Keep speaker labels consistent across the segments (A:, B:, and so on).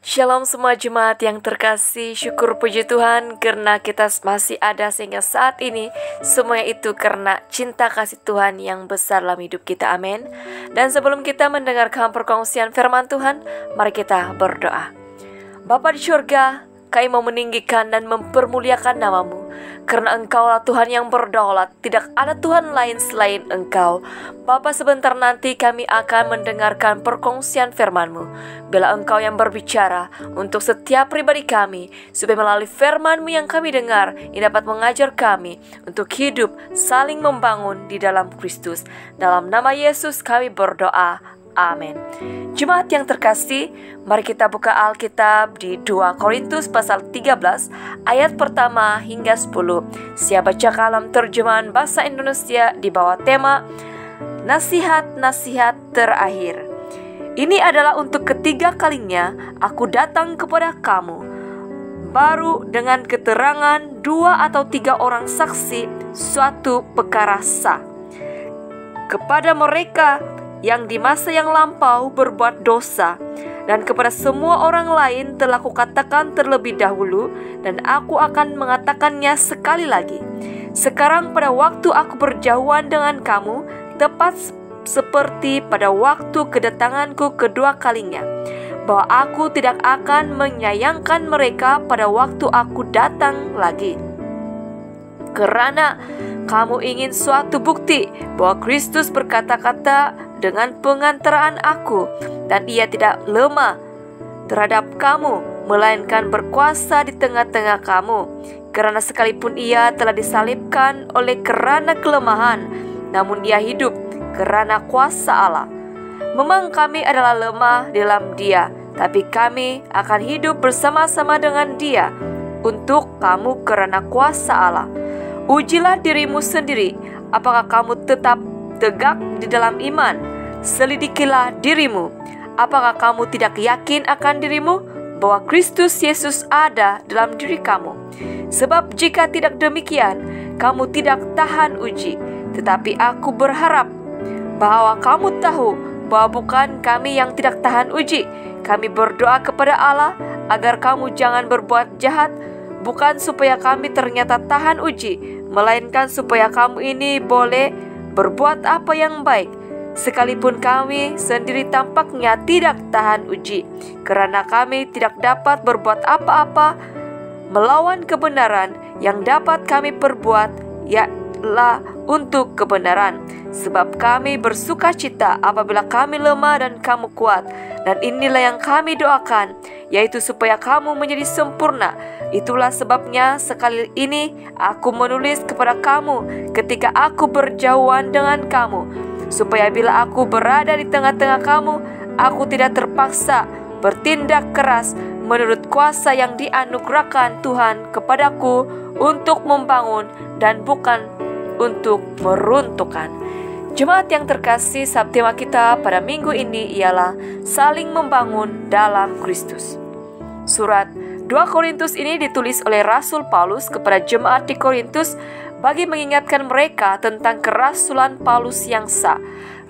A: Shalom semua jemaat yang terkasih, syukur puji Tuhan karena kita masih ada sehingga saat ini. Semuanya itu karena cinta kasih Tuhan yang besar dalam hidup kita, amin. Dan sebelum kita mendengarkan perkongsian firman Tuhan, mari kita berdoa. Bapa di surga, kami mau meninggikan dan mempermuliakan namamu, karena Engkaulah Tuhan yang berdaulat, tidak ada Tuhan lain selain Engkau. Bapa, sebentar nanti kami akan mendengarkan perkongsian firman-Mu. Bila Engkau yang berbicara untuk setiap pribadi kami, supaya melalui firman-Mu yang kami dengar, ini dapat mengajar kami untuk hidup saling membangun di dalam Kristus. Dalam nama Yesus kami berdoa, amin. Jemaat yang terkasih, mari kita buka Alkitab di 2 Korintus pasal 13 ayat pertama hingga 10. Saya baca dalam terjemahan bahasa Indonesia di bawah tema Nasihat-nasihat terakhir. Ini adalah untuk ketiga kalinya aku datang kepada kamu, baru dengan keterangan 2 atau 3 orang saksi suatu perkara sah. Kepada mereka yang di masa yang lampau berbuat dosa, dan kepada semua orang lain telah kukatakan terlebih dahulu, dan aku akan mengatakannya sekali lagi. Sekarang pada waktu aku berjauhan dengan kamu, tepat seperti pada waktu kedatanganku kedua kalinya, bahwa aku tidak akan menyayangkan mereka pada waktu aku datang lagi. Karena kamu ingin suatu bukti bahwa Kristus berkata-kata dengan pengantaraan aku, dan ia tidak lemah terhadap kamu, melainkan berkuasa di tengah-tengah kamu. Karena sekalipun ia telah disalibkan oleh kerana kelemahan, namun ia hidup kerana kuasa Allah. Memang kami adalah lemah dalam dia, tapi kami akan hidup bersama-sama dengan dia untuk kamu kerana kuasa Allah. Ujilah dirimu sendiri, apakah kamu tetap tegak di dalam iman. Selidikilah dirimu, apakah kamu tidak yakin akan dirimu bahwa Kristus Yesus ada dalam diri kamu? Sebab jika tidak demikian, kamu tidak tahan uji. Tetapi aku berharap bahwa kamu tahu bahwa bukan kami yang tidak tahan uji. Kami berdoa kepada Allah agar kamu jangan berbuat jahat, bukan supaya kami ternyata tahan uji, melainkan supaya kamu ini boleh berbuat apa yang baik. Sekalipun kami sendiri tampaknya tidak tahan uji, karena kami tidak dapat berbuat apa-apa melawan kebenaran. Yang dapat kami perbuat ialah untuk kebenaran. Sebab kami bersuka cita apabila kami lemah dan kamu kuat. Dan inilah yang kami doakan, yaitu supaya kamu menjadi sempurna. Itulah sebabnya sekali ini aku menulis kepada kamu ketika aku berjauhan dengan kamu, supaya bila aku berada di tengah-tengah kamu, aku tidak terpaksa bertindak keras menurut kuasa yang dianugerahkan Tuhan kepadaku untuk membangun dan bukan untuk meruntuhkan. Jemaat yang terkasih, subtema kita pada minggu ini ialah saling membangun dalam Kristus. Surat 2 Korintus ini ditulis oleh Rasul Paulus kepada jemaat di Korintus bagi mengingatkan mereka tentang kerasulan Paulus yang sah.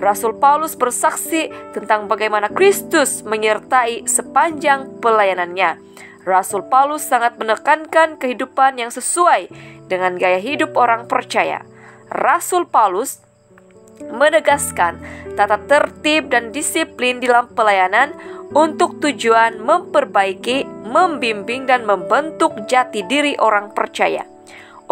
A: Rasul Paulus bersaksi tentang bagaimana Kristus menyertai sepanjang pelayanannya. Rasul Paulus sangat menekankan kehidupan yang sesuai dengan gaya hidup orang percaya. Rasul Paulus menegaskan tata tertib dan disiplin dalam pelayanan untuk tujuan memperbaiki, membimbing, dan membentuk jati diri orang percaya.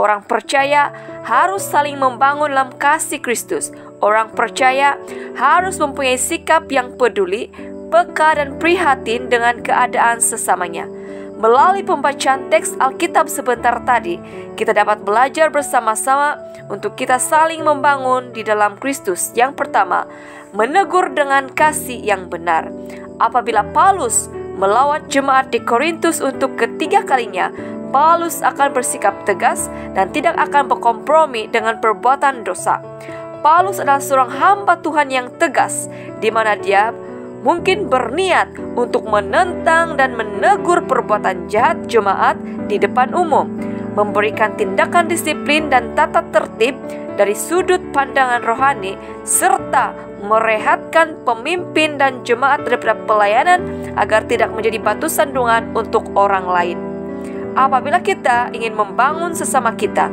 A: Orang percaya harus saling membangun dalam kasih Kristus. Orang percaya harus mempunyai sikap yang peduli, peka, dan prihatin dengan keadaan sesamanya. Melalui pembacaan teks Alkitab sebentar tadi, kita dapat belajar bersama-sama untuk kita saling membangun di dalam Kristus. Yang pertama, menegur dengan kasih yang benar. Apabila Paulus melawat jemaat di Korintus untuk ketiga kalinya, Paulus akan bersikap tegas dan tidak akan berkompromi dengan perbuatan dosa. Paulus adalah seorang hamba Tuhan yang tegas, di mana dia mungkin berniat untuk menentang dan menegur perbuatan jahat jemaat di depan umum. memberikan tindakan disiplin dan tata tertib dari sudut pandangan rohani, serta merehatkan pemimpin dan jemaat daripada pelayanan agar tidak menjadi batu sandungan untuk orang lain. Apabila kita ingin membangun sesama kita,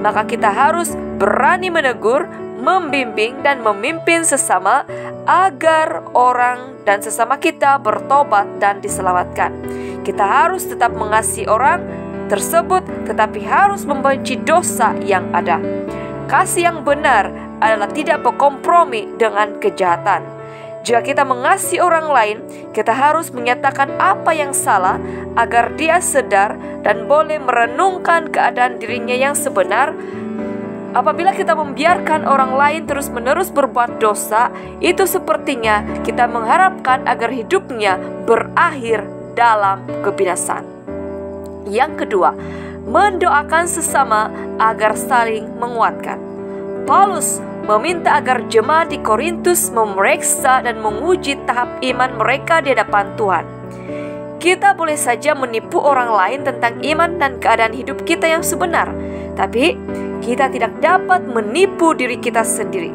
A: maka kita harus berani menegur, membimbing, dan memimpin sesama agar orang dan sesama kita bertobat dan diselamatkan. Kita harus tetap mengasihi orang tersebut, tetapi harus membenci dosa yang ada. Kasih yang benar adalah tidak berkompromi dengan kejahatan. Jika kita mengasihi orang lain, kita harus menyatakan apa yang salah agar dia sadar dan boleh merenungkan keadaan dirinya yang sebenar. Apabila kita membiarkan orang lain terus-menerus berbuat dosa, itu sepertinya kita mengharapkan agar hidupnya berakhir dalam kebinasaan. Yang kedua, mendoakan sesama agar saling menguatkan. Paulus meminta agar jemaat di Korintus memeriksa dan menguji tahap iman mereka di hadapan Tuhan. Kita boleh saja menipu orang lain tentang iman dan keadaan hidup kita yang sebenar, tapi kita tidak dapat menipu diri kita sendiri.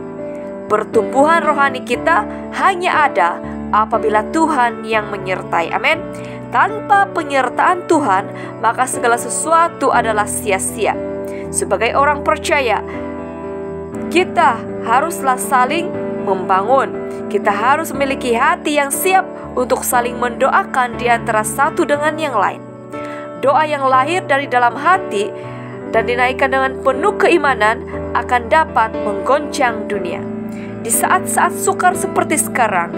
A: Pertumbuhan rohani kita hanya ada apabila Tuhan yang menyertai. Amin. Tanpa penyertaan Tuhan, maka segala sesuatu adalah sia-sia. Sebagai orang percaya, kita haruslah saling membangun. Kita harus memiliki hati yang siap untuk saling mendoakan di antara satu dengan yang lain. Doa yang lahir dari dalam hati dan dinaikkan dengan penuh keimanan akan dapat menggoncang dunia. Di saat-saat sukar seperti sekarang,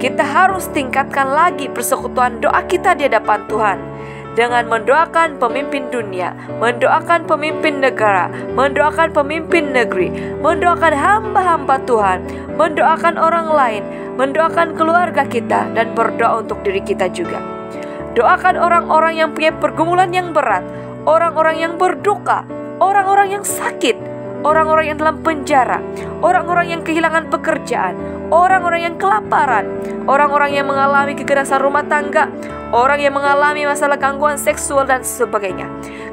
A: kita harus tingkatkan lagi persekutuan doa kita di hadapan Tuhan dengan mendoakan pemimpin dunia, mendoakan pemimpin negara, mendoakan pemimpin negeri, mendoakan hamba-hamba Tuhan, mendoakan orang lain, mendoakan keluarga kita, dan berdoa untuk diri kita juga. Doakan orang-orang yang punya pergumulan yang berat, orang-orang yang berduka, orang-orang yang sakit, orang-orang yang dalam penjara, orang-orang yang kehilangan pekerjaan, orang-orang yang kelaparan, orang-orang yang mengalami kekerasan rumah tangga, orang yang mengalami masalah gangguan seksual dan sebagainya.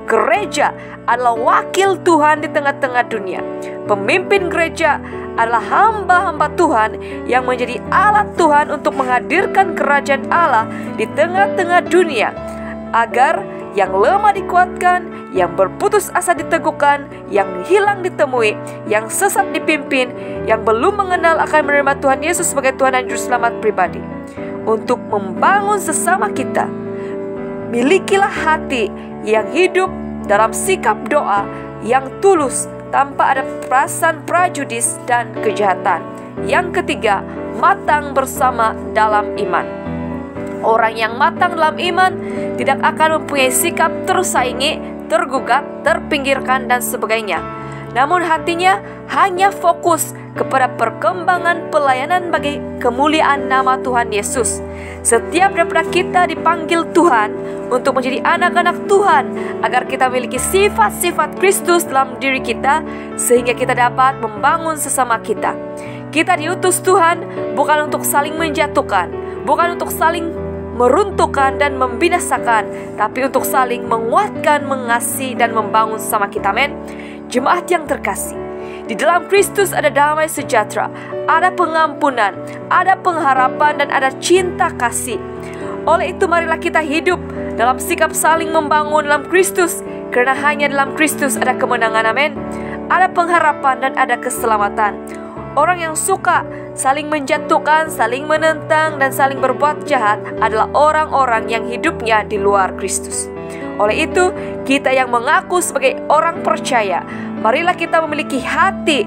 A: Gereja adalah wakil Tuhan di tengah-tengah dunia. Pemimpin gereja adalah hamba-hamba Tuhan yang menjadi alat Tuhan untuk menghadirkan kerajaan Allah di tengah-tengah dunia, agar yang lemah dikuatkan, yang berputus asa diteguhkan, yang hilang ditemui, yang sesat dipimpin, yang belum mengenal akan menerima Tuhan Yesus sebagai Tuhan dan Juru Selamat pribadi. Untuk membangun sesama kita, milikilah hati yang hidup dalam sikap doa yang tulus tanpa ada perasaan prejudis dan kejahatan. Yang ketiga, matang bersama dalam iman. Orang yang matang dalam iman tidak akan mempunyai sikap tersaingi, tergugat, terpinggirkan, dan sebagainya. Namun hatinya hanya fokus kepada perkembangan pelayanan bagi kemuliaan nama Tuhan Yesus. Setiap daripada kita dipanggil Tuhan untuk menjadi anak-anak Tuhan, agar kita memiliki sifat-sifat Kristus dalam diri kita, sehingga kita dapat membangun sesama kita. Kita diutus Tuhan bukan untuk saling menjatuhkan, bukan untuk saling meruntuhkan dan membinasakan, tapi untuk saling menguatkan, mengasihi, dan membangun sama kita. Amin. Jemaat yang terkasih, di dalam Kristus ada damai sejahtera, ada pengampunan, ada pengharapan, dan ada cinta kasih. Oleh itu marilah kita hidup dalam sikap saling membangun dalam Kristus, karena hanya dalam Kristus ada kemenangan. Amin. Ada pengharapan dan ada keselamatan. Orang yang suka saling menjatuhkan, saling menentang, dan saling berbuat jahat adalah orang-orang yang hidupnya di luar Kristus. Oleh itu, kita yang mengaku sebagai orang percaya, marilah kita memiliki hati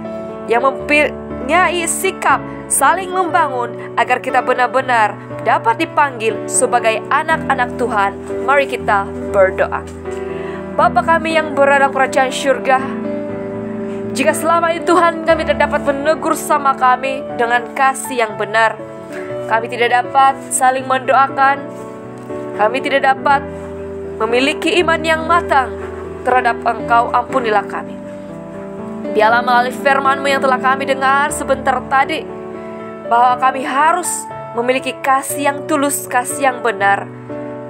A: yang mempunyai sikap saling membangun, agar kita benar-benar dapat dipanggil sebagai anak-anak Tuhan. Mari kita berdoa. Bapa kami yang berada dalam kerajaan surga, jika selama ini Tuhan kami tidak dapat menegur sama kami dengan kasih yang benar, kami tidak dapat saling mendoakan, kami tidak dapat memiliki iman yang matang terhadap Engkau, ampunilah kami. Biarlah melalui firman-Mu yang telah kami dengar sebentar tadi, bahwa kami harus memiliki kasih yang tulus, kasih yang benar,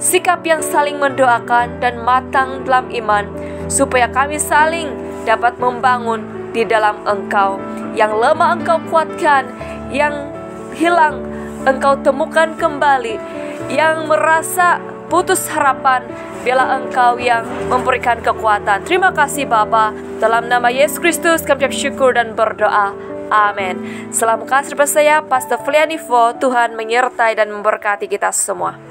A: sikap yang saling mendoakan dan matang dalam iman, supaya kami saling dapat membangun di dalam Engkau. Yang lemah Engkau kuatkan, yang hilang Engkau temukan kembali, yang merasa putus harapan, biarlah Engkau yang memberikan kekuatan. Terima kasih Bapa, dalam nama Yesus Kristus kami ucap syukur dan berdoa. Amin. Salam kasih bersaya Pastor Flianivo. Tuhan menyertai dan memberkati kita semua.